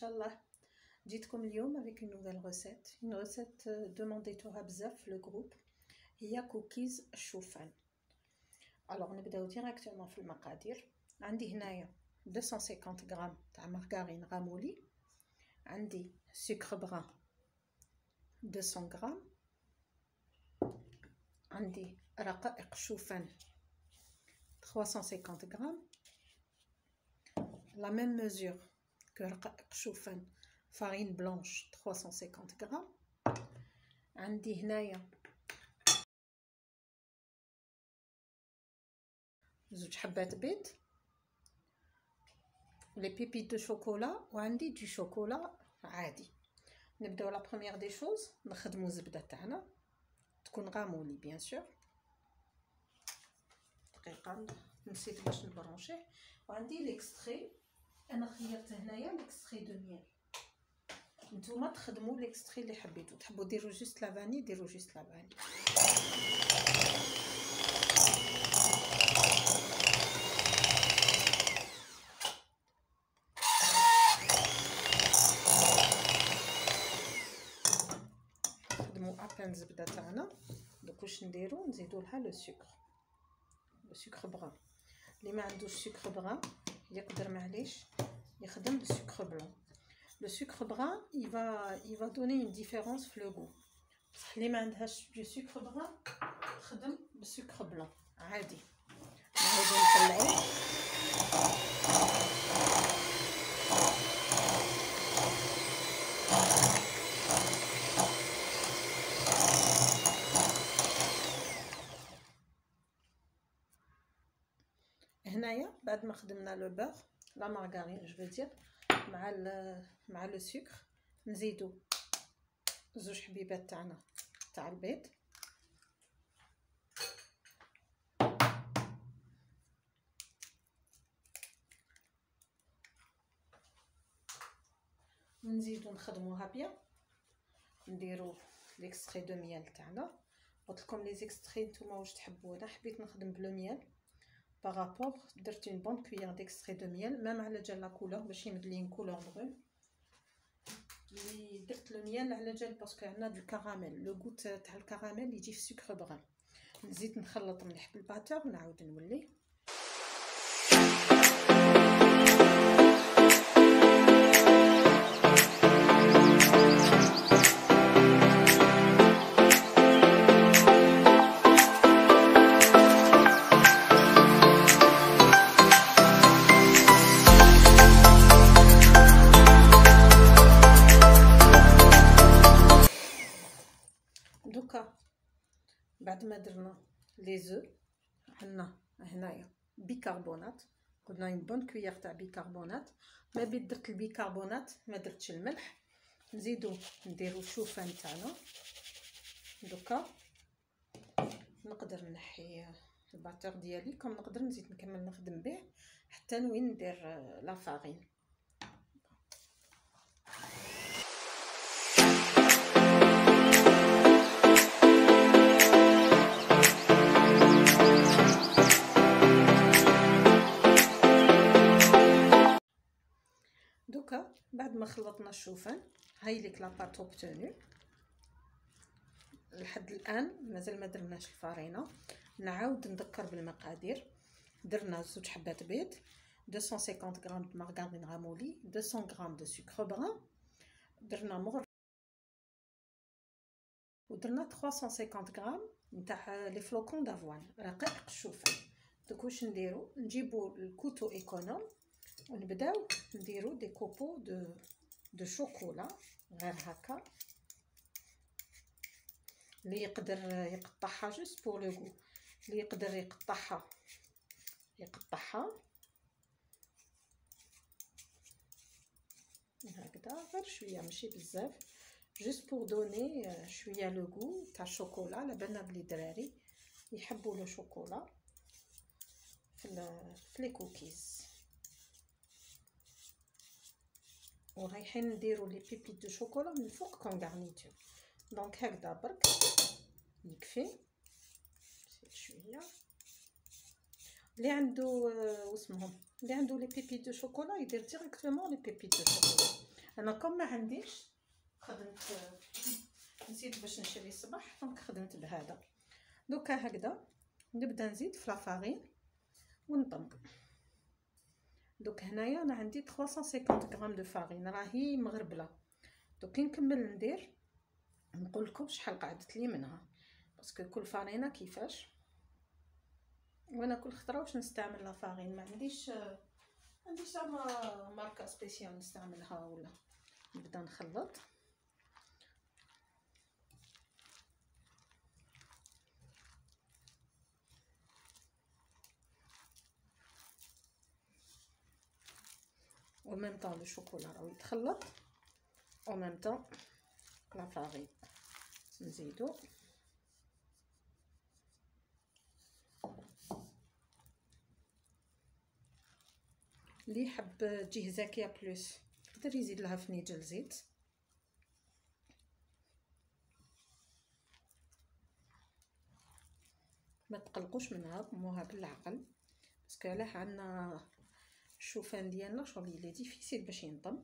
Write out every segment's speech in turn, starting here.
شاء الله جيتكم اليوم avec une nouvelle recette, une recette demandéتوها بزاف في الجروب. هي كوكيز الشوفان. الوغ نبداو ديريكتومون في المقادير. عندي هنايا 250 غرام تاع مارغارين غامولي، عندي سكر بغان 200 غرام، عندي رقائق شوفان 350 غرام، la même mesure que رقائق شوفان farine blanche 350 غرام. عندي هنايا زوج حبات بيض، لي بيبيت دو شوكولا، وعندي دو شوكولا عادي. نبداو لا بروميير دي شوز، نخدمو الزبده تاعنا تكون غامولي بيان سور. دقيقه نسيت باش نبرونشيه. وعندي ليكستري، انا خيرت هنايا ليكستري دو ميل. نتوما تخدموا ليكستري اللي حبيتو، تحبوا ديروا جوست لافاني ديروا جوست لافاني. نخدموا ابان الزبده تاعنا. دوك واش نديرو، نزيدو لها لو سكر بغان. اللي ما عندوش سكر بغان يقدر معليش يخدم بالسكر بلون. Le sucre brun, il va donner une différence في le goût. بصح اللي ما عندهاش du sucre brun تخدم بالسكر بلون عادي. نعاودو نطلعوه. هنايا بعد ما خدمنا لو بور لا مارغارين جو فو مع لو سكر، نزيدو زوج حبيبات تاعنا تاع البيض، ونزيدو نخدموها بيان. نديرو ليكستري دو ميال تاعنا. قلت لكم لي زيكستري نتوما واش تحبوا. انا حبيت نخدم بلو ميال بارابور، درت اون بون كويير ديكستري دو ميال ميم على جال لا كولور باش يمد لي كولور برون. اللي درت لو ميال على جال باسكو عندنا دو الكراميل، لو غوت تاع الكراميل يجي في سكر بغان. نزيد نخلط مليح بالباتور ونعاود نولي. دوكا بعد ما درنا لي زو، عندنا هنايا بيكربونات، قلنا اون بون كويير تاع بيكربونات. ما بيت درت البيكربونات ما درتش الملح. نزيدو نديرو الشوفان تاعنا. دوكا نقدر نحي الباتور ديالي كم نقدر نزيد نكمل نخدم به حتى وين ندير لا فارين. دوكا بعد ما خلطنا الشوفان هاي ليك لا بات اوبتوني. لحد الان مازال ما درناش الفارينه. نعاود نذكر بالمقادير. درنا زوج حبات بيض، 250 غرام د مارغارين غامولي، 200 غرام دو سكر بغان، درنا مغر، ودرنا 350 غرام نتاع لي فلوكون دافوان رقائق الشوفان. دوك واش نديرو، نجيبو الكوتو ايكونوم ونبداو نديرو دي كوبو دو شوكولا غير هكا. اللي يقدر يقطعها جوست بور لو غو، اللي يقدر يقطعها هكذا غير شويه ماشي بزاف، جوست بور دوني شويه لو غو تاع الشوكولا. على بالنا بلي دراري يحبوا لو شوكولا في لي كوكيز. ورايحين نديرو لي بيبيت دو شوكولا من فوق كون غارنيتور. دونك هكذا برك يكفي. شويه اللي عنده واسمهم اللي عنده لي بيبيت دو شوكولا يدير ديريكتومون لي بيبيت دو شوكولا. انا كون ما عنديش خدمت، نسيت باش نشري الصباح دونك خدمت بهذا. دوكا هكذا نبدا نزيد في لافارين ونطم. دوك هنايا انا عندي 350 غرام دو فارين راهي مغربله. دوك كي نكمل ندير نقول لكم شحال قعدت لي منها، باسكو كل فارينه كيفاش، وانا كل خطره واش نستعمل لا فارين. ما عنديش ماركه سبيسيال نستعملها ولا. نبدا نخلط. و ميم طون لو شوكولا راهو يتخلط، و ميم طون لا فارين نزيدو. اللي حب تجيه زاكيه بلوس يقدر يزيد لها فنيجل زيت. ما تقلقوش منها، موها بالعقل، باسكو علاه عندنا الشوفان ديالنا شغل لي ديفيسيل باش ينطم،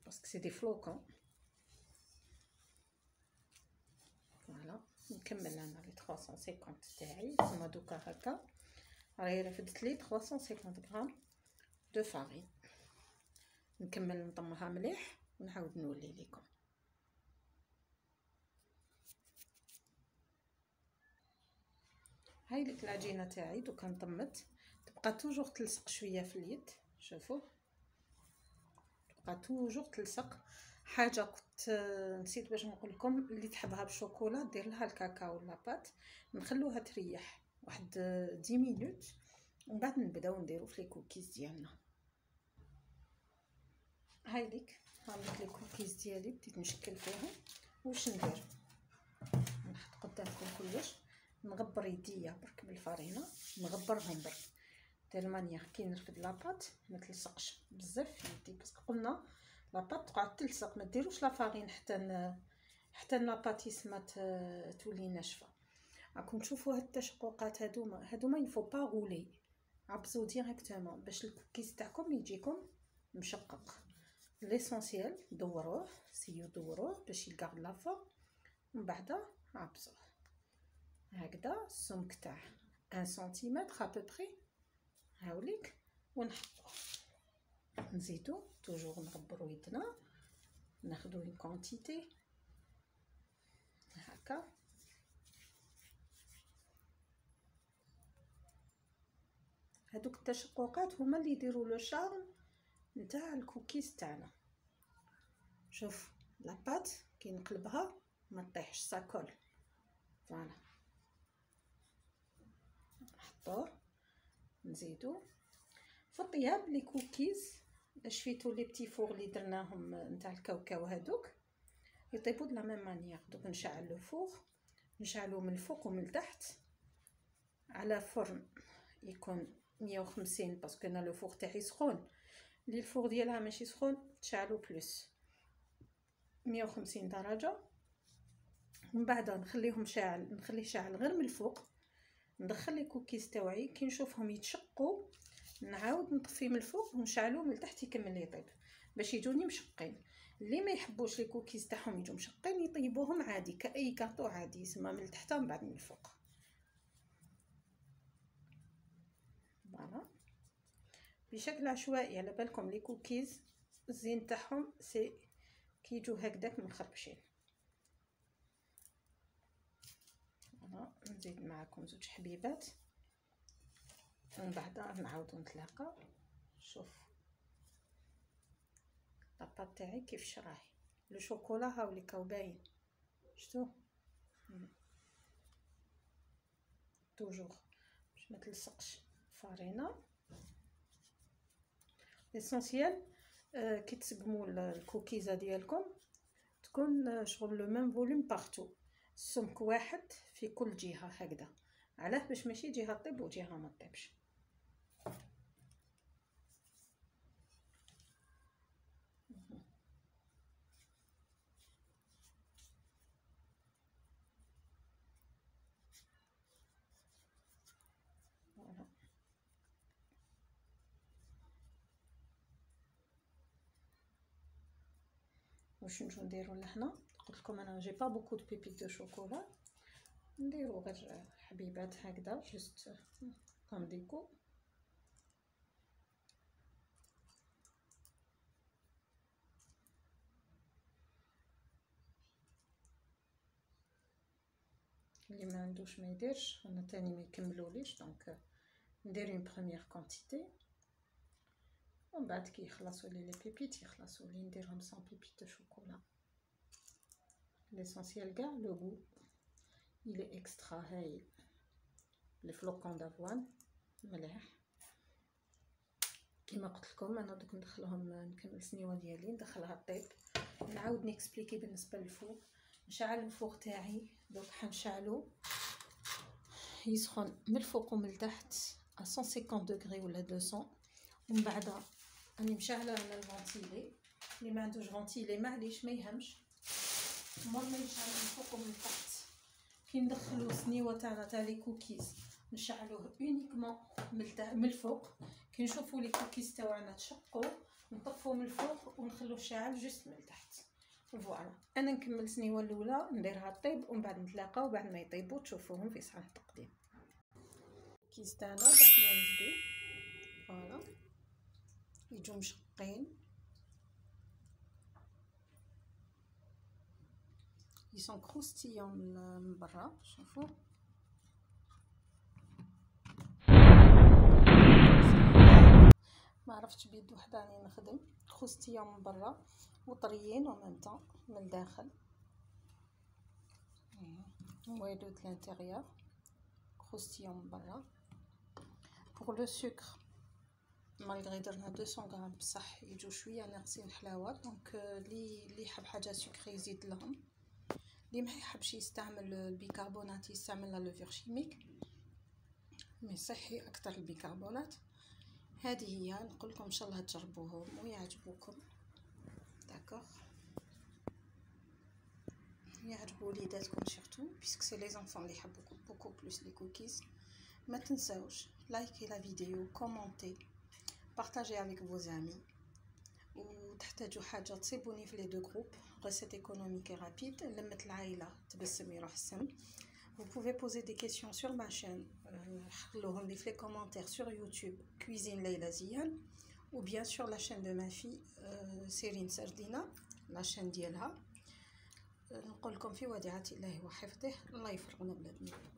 باسكو سي دي فلوكون. فوالا نكمل انا لي 350 تاعي. ثم دوكا هكا راهي رفدت لي 350 غرام دو فارين. نكمل نطمها مليح ونعاود نولي لكم. هاي لك العجينه تاعي دوكا نطمت، تبقى توجور تلصق شويه في اليد. شوفوا تبقى توجور تلصق. حاجه كنت نسيت باش نقول لكم، اللي تحبها بالشوكولا دير لها الكاكاو ولا بات، نخلوها تريح واحد 10 مينوت ومن بعد نبداو نديرو في لي كوكيز ديالنا. هاي لك لي كوكيز ديالي بديت نشكل فيهم. واش ندير؟ نحط قدامكم كلش. نغبر يديا برك بالفارينه، نغبرهم برك ديال مانيير كي نرفد لاباط ما تلصقش بزاف في يدي، باسكو قلنا لاباط تقعد تلصق. ما ديروش لافارين حتى لاباط يسمى تولي ناشفه. راكم تشوفوا هاد التشققات هادوما يفو با غولي، عبزو ديريكتومون باش الكوكيز تاعكم يجيكم مشقق. ليسونسيال دوروه، سيو دوروه باش يقعد لا فورم، ومن بعد عبزوه هكذا السمك تاع 1 سنتيمتر ابوبري. هاوليك ونحطوه نزيدو توجور نغبرو يدنا، ناخدو اون كونتيتي هكا. هادوك التشققات هما اللي يديروا لو شارم نتاع الكوكيز تاعنا. شوف لاباط كي نقلبها ما تطيحش ساكول. فوالا نحطوه نزيدو في الطياب. لي كوكيز شفيتو لي بتي فور اللي درناهم نتاع الكاوكاو هادوك يطيبوا د لا ميم مانيير. دوك نشعل لو فور، نشعلو من الفوق ومن التحت على فرن يكون 150، باسكو انا لو فور تاعي سخون. اللي الفور ديالها ماشي سخون تشعلو بلس 150 درجه. من بعد نخليهم شاعل، نخليه شاعل غير من الفوق. ندخل لي كوكيز تاوعي كي نشوفهم يتشقوا نعاود نطفي من الفوق ونشعلو من التحت يكمل يطيب باش يجوني مشقين. اللي ما يحبوش لي كوكيز تاعهم يجوا مشقين يطيبوهم عادي كاي كاطو عادي، يسمى من التحت من بعد من الفوق. فوالا بشكل عشوائي. على بالكم لي كوكيز الزين تاعهم سي كي يجوا هكذاك مخربشين. فوالا نزيد معكم زوج حبيبات ومن بعد نعاودو نتلاقى. شوف لاباط تاعي كيفاش راهي، لو شوكولا هاوليك هاو باين. شتو توجور باش ما تلصقش فارينه. ليسونسيال كي تسقموا الكوكيزه ديالكم تكون شغل لو ميم فوليوم بارتو، السمك واحد في كل جهه هكذا. علاه باش ماشي جهه طيب وجهه ما طيبش. واش نجو نديرو لهنا. قلت لكم انا جي با بوكو دو بيبيت دو شوكولا، نديرو غير حبيبات هكذا جوست كوم ديكو. اللي ما عندوش ما يديرش، انا تاني ما يكملوليش. دونك ندير اون بروميير كونتيتي ومن بعد كي يخلصوا لي بيبيت يخلصوا لي نديرهم سون بيبيت دو شوكولا. ليسونسيال كاع لو غو il est extra هايل. لي فلوكون دافوان مليح. كيما قلت لكم انا دوك ندخلهم نكمل السنيوه ديالي ندخلها طيب. نعاود نكسبليكي بالنسبه للفوق. نشعل الفوق تاعي دوك حنشعلو يسخن من الفوق ومن التحت 150 دوغري ولا 200. ومن بعد راني مشعله انا الفونتيلي. اللي ما عندوش فونتيلي معليش ما يهمش، مور ما نشعل من الفوق ومن التحت. كي ندخلو السنيوه تاعنا تاع لي كوكيز نشعلوه اونيكمون من الفوق. كي نشوفوا لي كوكيز تاعنا تشقوا نطفوا من الفوق ونخلوه شاعل جوست من التحت. فوالا انا نكمل السنيوه الاولى نديرها طيب ومن بعد نتلاقاو بعد ما يطيبوا تشوفوهم في صحن التقديم. كيس تاعنا بعد ما نجدو فوالا يجو مشقين يسون كروستيون من برا. شوفوا ما عرفتش بيد وحده راني نخدم. كروستيون من برا وطريين ومن طون من الداخل. مويلو د لانتيريور كروستيون من برا. بور لو سكر مالغري درنا 200 غرام بصح يجو شويه ناقصين حلاوه. دونك اللي يحب حاجه سكري يزيد لهم، اللي ما يحبش يستعمل البيكربونات يستعمل لا لوفير شيميك مي صحي اكثر البيكربونات. هذه هي نقول لكم ان شاء الله تجربوهم ويعجبوكم. داكوغ يعجبوا وليداتكم سورتو بيسك سي لي زانفون اللي يحبوا بوكو بلوس لي كوكيز. ما تنساوش لايكي لا فيديو، كومونتي، بارطاجي افيك فوز امي. وتحتاجوا حاجه تصيبوني في لي دو جروب ريسيت ايكونوميك رابيد لمت العائله تبسم يروح السم. Vous pouvez poser des questions sur ma chaîne, خلوهم لي في les commentaires sur YouTube Cuisine Leila Ziane ou bien sur la chaîne de ma fille سيرين سردينة la chaîne ديالها. نقول لكم في وديعة الله وحفظه. الله يفرقنا بلادنا.